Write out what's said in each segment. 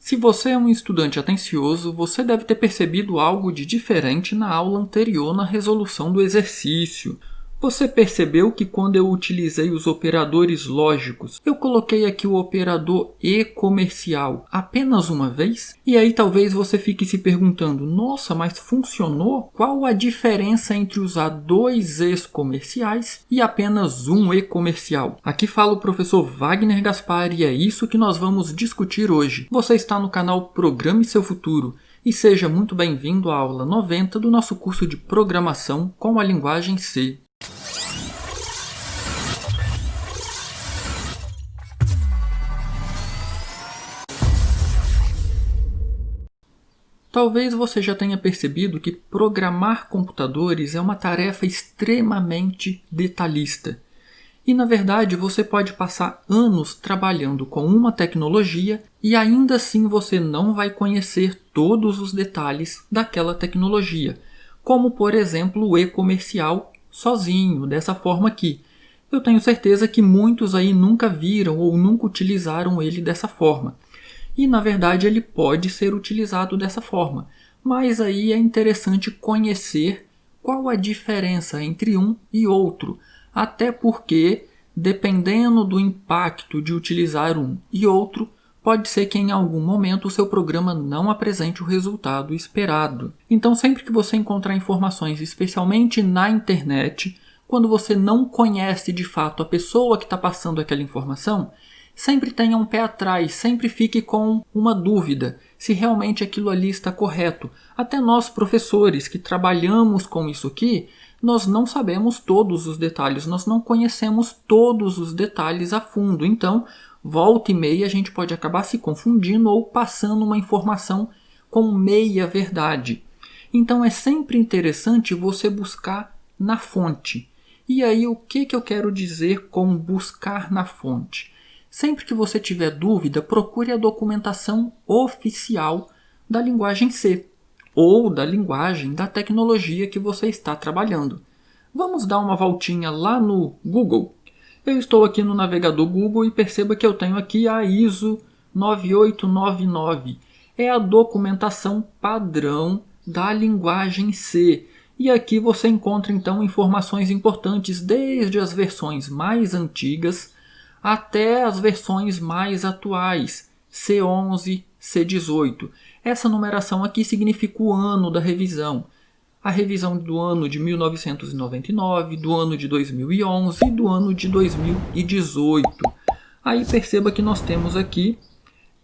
Se você é um estudante atencioso, você deve ter percebido algo de diferente na aula anterior na resolução do exercício. Você percebeu que quando eu utilizei os operadores lógicos, eu coloquei aqui o operador e comercial apenas uma vez? E aí talvez você fique se perguntando, nossa, mas funcionou? Qual a diferença entre usar dois e's comerciais e apenas um e comercial? Aqui fala o professor Wagner Gaspar e é isso que nós vamos discutir hoje. Você está no canal Programe Seu Futuro. E seja muito bem-vindo à aula 90 do nosso curso de Programação com a linguagem C. Talvez você já tenha percebido que programar computadores é uma tarefa extremamente detalhista. E, na verdade, você pode passar anos trabalhando com uma tecnologia e ainda assim você não vai conhecer todos os detalhes daquela tecnologia, como, por exemplo, o e-comercial sozinho, dessa forma aqui. Eu tenho certeza que muitos aí nunca viram ou nunca utilizaram ele dessa forma. E, na verdade, ele pode ser utilizado dessa forma. Mas aí é interessante conhecer qual a diferença entre um e outro. Até porque, dependendo do impacto de utilizar um e outro, pode ser que em algum momento o seu programa não apresente o resultado esperado. Então, sempre que você encontrar informações, especialmente na internet, quando você não conhece de fato a pessoa que está passando aquela informação, sempre tenha um pé atrás, sempre fique com uma dúvida se realmente aquilo ali está correto. Até nós, professores, que trabalhamos com isso aqui, nós não sabemos todos os detalhes, nós não conhecemos todos os detalhes a fundo. Então, volta e meia a gente pode acabar se confundindo ou passando uma informação com meia verdade. Então, é sempre interessante você buscar na fonte. E aí, o que eu quero dizer com buscar na fonte? Sempre que você tiver dúvida, procure a documentação oficial da linguagem C ou da linguagem da tecnologia que você está trabalhando. Vamos dar uma voltinha lá no Google. Eu estou aqui no navegador Google e perceba que eu tenho aqui a ISO 9899. É a documentação padrão da linguagem C. E aqui você encontra então informações importantes desde as versões mais antigas até as versões mais atuais, C11, C18. Essa numeração aqui significa o ano da revisão. A revisão do ano de 1999, do ano de 2011 e do ano de 2018. Aí perceba que nós temos aqui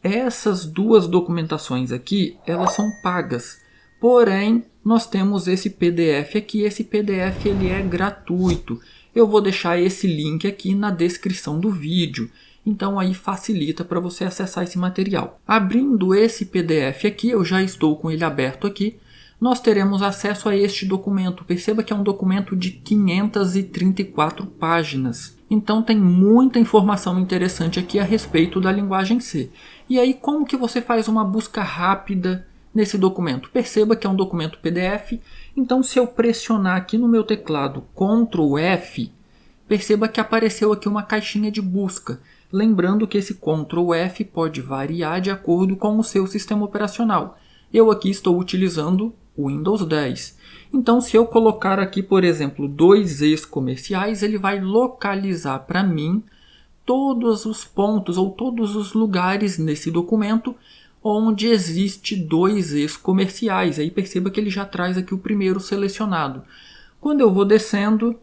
essas duas documentações aqui, elas são pagas. Porém, nós temos esse PDF aqui. Esse PDF ele é gratuito. Eu vou deixar esse link aqui na descrição do vídeo. Então aí facilita para você acessar esse material. Abrindo esse PDF aqui, eu já estou com ele aberto aqui, nós teremos acesso a este documento. Perceba que é um documento de 534 páginas. Então tem muita informação interessante aqui a respeito da linguagem C. E aí como que você faz uma busca rápida nesse documento? Perceba que é um documento PDF, então se eu pressionar aqui no meu teclado Ctrl F, perceba que apareceu aqui uma caixinha de busca. Lembrando que esse Ctrl F pode variar de acordo com o seu sistema operacional. Eu aqui estou utilizando o Windows 10. Então se eu colocar aqui, por exemplo, dois e's comerciais, ele vai localizar para mim todos os pontos ou todos os lugares nesse documento onde existe dois e's comerciais. Aí perceba que ele já traz aqui o primeiro selecionado. Quando eu vou descendo,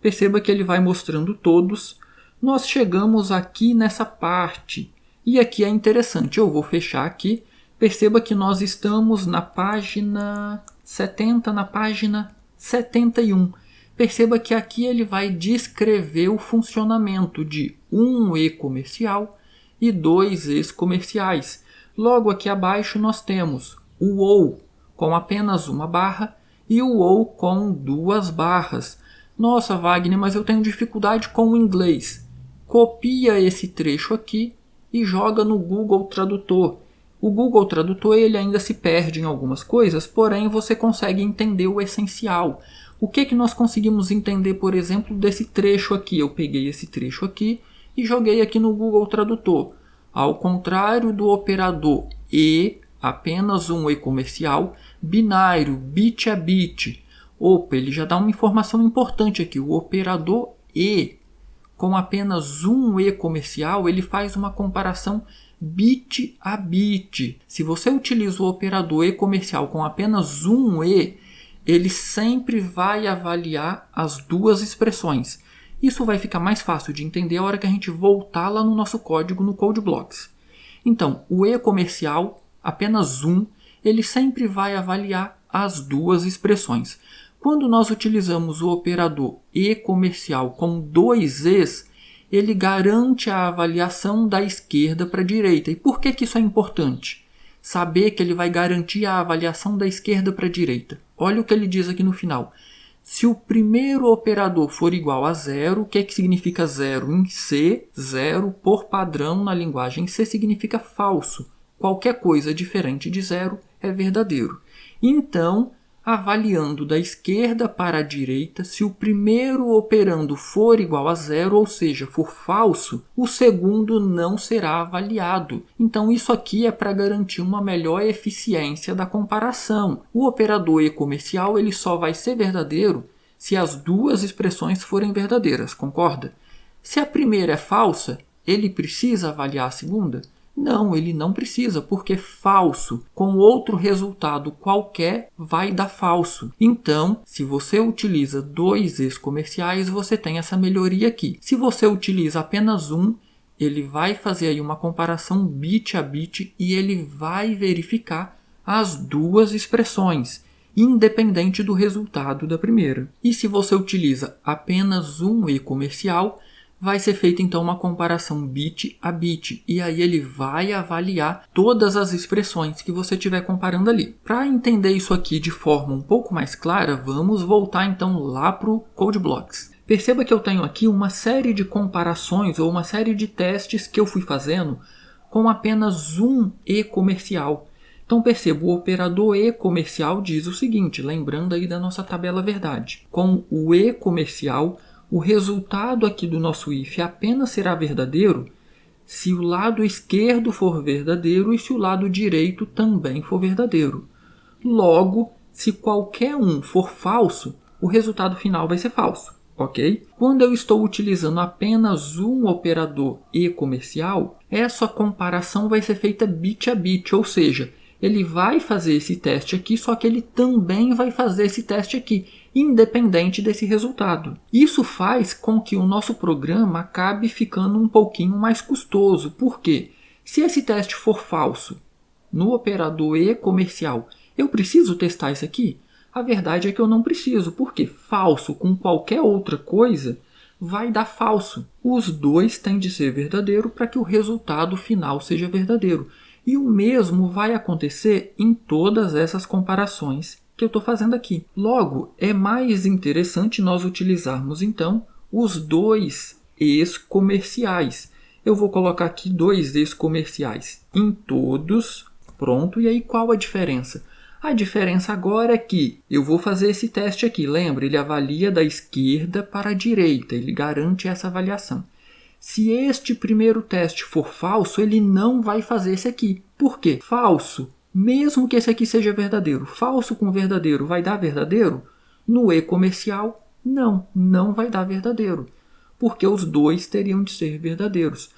perceba que ele vai mostrando todos. Nós chegamos aqui nessa parte. E aqui é interessante. Eu vou fechar aqui. Perceba que nós estamos na página 70, na página 71. Perceba que aqui ele vai descrever o funcionamento de um e comercial e dois e's comerciais. Logo aqui abaixo nós temos o OU com apenas uma barra e o OU com duas barras. Nossa, Wagner, mas eu tenho dificuldade com o inglês. Copia esse trecho aqui e joga no Google Tradutor. O Google Tradutor ele ainda se perde em algumas coisas, porém você consegue entender o essencial. O que nós conseguimos entender, por exemplo, desse trecho aqui? Eu peguei esse trecho aqui e joguei aqui no Google Tradutor. Ao contrário do operador E, apenas um E comercial, binário, bit a bit. Opa, ele já dá uma informação importante aqui. O operador E, com apenas um E comercial, ele faz uma comparação bit a bit. Se você utiliza o operador E comercial com apenas um E, ele sempre vai avaliar as duas expressões. Isso vai ficar mais fácil de entender a hora que a gente voltar lá no nosso código no CodeBlocks. Então, o E comercial, apenas um, ele sempre vai avaliar as duas expressões. Quando nós utilizamos o operador E comercial com dois E's, ele garante a avaliação da esquerda para a direita. E por que isso é importante? Saber que ele vai garantir a avaliação da esquerda para a direita. Olha o que ele diz aqui no final. Se o primeiro operador for igual a zero, o que significa zero em C? Zero, por padrão, na linguagem C, significa falso. Qualquer coisa diferente de zero é verdadeiro. Então, avaliando da esquerda para a direita, se o primeiro operando for igual a zero, ou seja, for falso, o segundo não será avaliado. Então isso aqui é para garantir uma melhor eficiência da comparação. O operador E comercial ele só vai ser verdadeiro se as duas expressões forem verdadeiras, concorda? Se a primeira é falsa, ele precisa avaliar a segunda? Não, ele não precisa, porque falso com outro resultado qualquer vai dar falso. Então, se você utiliza dois E's comerciais, você tem essa melhoria aqui. Se você utiliza apenas um, ele vai fazer aí uma comparação bit a bit e ele vai verificar as duas expressões, independente do resultado da primeira. E se você utiliza apenas um E comercial, vai ser feita então uma comparação bit a bit, e aí ele vai avaliar todas as expressões que você estiver comparando ali. Para entender isso aqui de forma um pouco mais clara, vamos voltar então lá para o CodeBlocks. Perceba que eu tenho aqui uma série de comparações ou uma série de testes que eu fui fazendo com apenas um E comercial. Então perceba, o operador E comercial diz o seguinte, lembrando aí da nossa tabela verdade. Com o E comercial, o resultado aqui do nosso if apenas será verdadeiro se o lado esquerdo for verdadeiro e se o lado direito também for verdadeiro. Logo, se qualquer um for falso, o resultado final vai ser falso, ok? Quando eu estou utilizando apenas um operador E comercial, essa comparação vai ser feita bit a bit, ou seja, ele vai fazer esse teste aqui, só que ele também vai fazer esse teste aqui, independente desse resultado. Isso faz com que o nosso programa acabe ficando um pouquinho mais custoso. Por quê? Se esse teste for falso no operador E comercial, eu preciso testar isso aqui? A verdade é que eu não preciso, porque falso com qualquer outra coisa vai dar falso. Os dois têm de ser verdadeiro para que o resultado final seja verdadeiro. E o mesmo vai acontecer em todas essas comparações que eu estou fazendo aqui. Logo, é mais interessante nós utilizarmos então os dois E's comerciais. Eu vou colocar aqui dois E's comerciais em todos. Pronto, e aí qual a diferença? A diferença agora é que eu vou fazer esse teste aqui. Lembra, ele avalia da esquerda para a direita, ele garante essa avaliação. Se este primeiro teste for falso, ele não vai fazer esse aqui. Por quê? Falso, mesmo que esse aqui seja verdadeiro. Falso com verdadeiro vai dar verdadeiro? No E comercial, não vai dar verdadeiro. Porque os dois teriam de ser verdadeiros.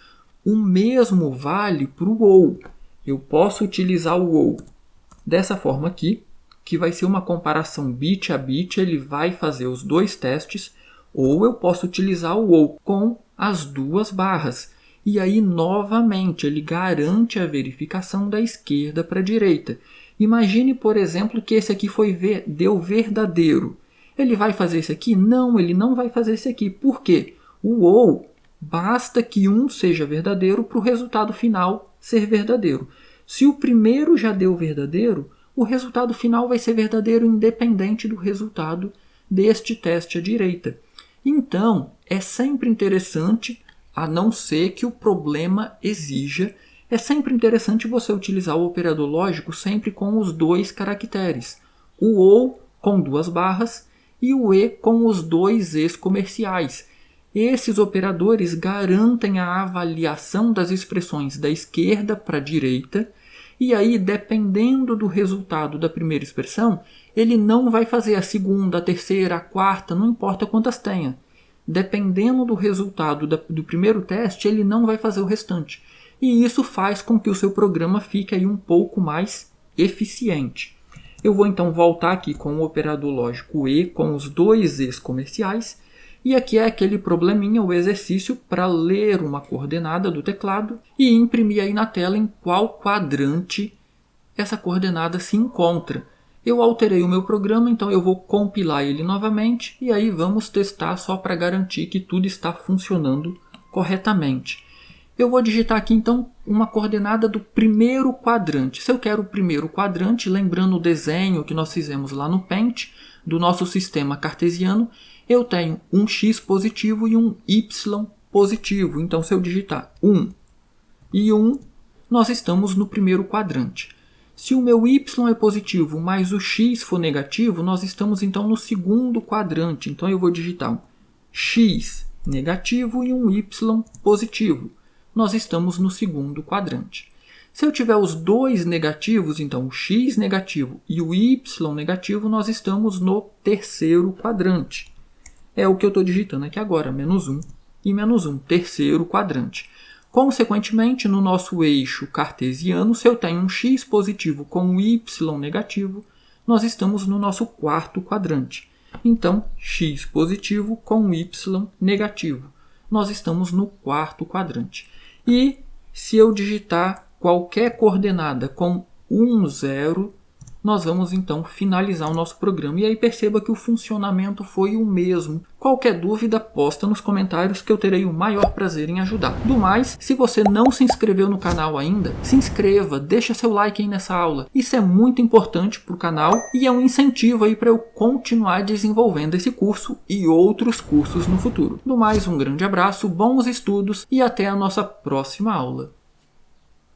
O mesmo vale para o OU. Eu posso utilizar o OU dessa forma aqui, que vai ser uma comparação bit a bit, ele vai fazer os dois testes, ou eu posso utilizar o OU com as duas barras. E aí, novamente, ele garante a verificação da esquerda para a direita. Imagine, por exemplo, que esse aqui deu verdadeiro. Ele vai fazer esse aqui? Não, ele não vai fazer esse aqui. Por quê? O OU, basta que um seja verdadeiro para o resultado final ser verdadeiro. Se o primeiro já deu verdadeiro, o resultado final vai ser verdadeiro independente do resultado deste teste à direita. Então, é sempre interessante, a não ser que o problema exija, é sempre interessante você utilizar o operador lógico sempre com os dois caracteres. O OU com duas barras e o E com os dois E's comerciais. Esses operadores garantem a avaliação das expressões da esquerda para a direita E aí, dependendo do resultado da primeira expressão, ele não vai fazer a segunda, a terceira, a quarta, não importa quantas tenha. Dependendo do resultado do primeiro teste, ele não vai fazer o restante. E isso faz com que o seu programa fique aí um pouco mais eficiente. Eu vou então voltar aqui com o operador lógico E, com os dois E's comerciais. E aqui é aquele probleminha, o exercício, para ler uma coordenada do teclado e imprimir aí na tela em qual quadrante essa coordenada se encontra. Eu alterei o meu programa, então eu vou compilar ele novamente e aí vamos testar só para garantir que tudo está funcionando corretamente. Eu vou digitar aqui então uma coordenada do primeiro quadrante. Se eu quero o primeiro quadrante, lembrando o desenho que nós fizemos lá no Paint, do nosso sistema cartesiano, eu tenho um x positivo e um y positivo. Então, se eu digitar 1 e 1, nós estamos no primeiro quadrante. Se o meu y é positivo, mas o x for negativo, nós estamos então no segundo quadrante. Então, eu vou digitar um x negativo e um y positivo. Nós estamos no segundo quadrante. Se eu tiver os dois negativos, então o x negativo e o y negativo, nós estamos no terceiro quadrante. É o que eu estou digitando aqui agora, menos 1 e menos 1, terceiro quadrante. Consequentemente, no nosso eixo cartesiano, se eu tenho um x positivo com um y negativo, nós estamos no nosso quarto quadrante. Então, x positivo com y negativo. Nós estamos no quarto quadrante. E se eu digitar qualquer coordenada com 1, 0, nós vamos então finalizar o nosso programa. E aí perceba que o funcionamento foi o mesmo. Qualquer dúvida, posta nos comentários que eu terei o maior prazer em ajudar. Do mais, se você não se inscreveu no canal ainda, se inscreva, deixa seu like aí nessa aula. Isso é muito importante para o canal e é um incentivo aí para eu continuar desenvolvendo esse curso e outros cursos no futuro. Do mais, um grande abraço, bons estudos e até a nossa próxima aula.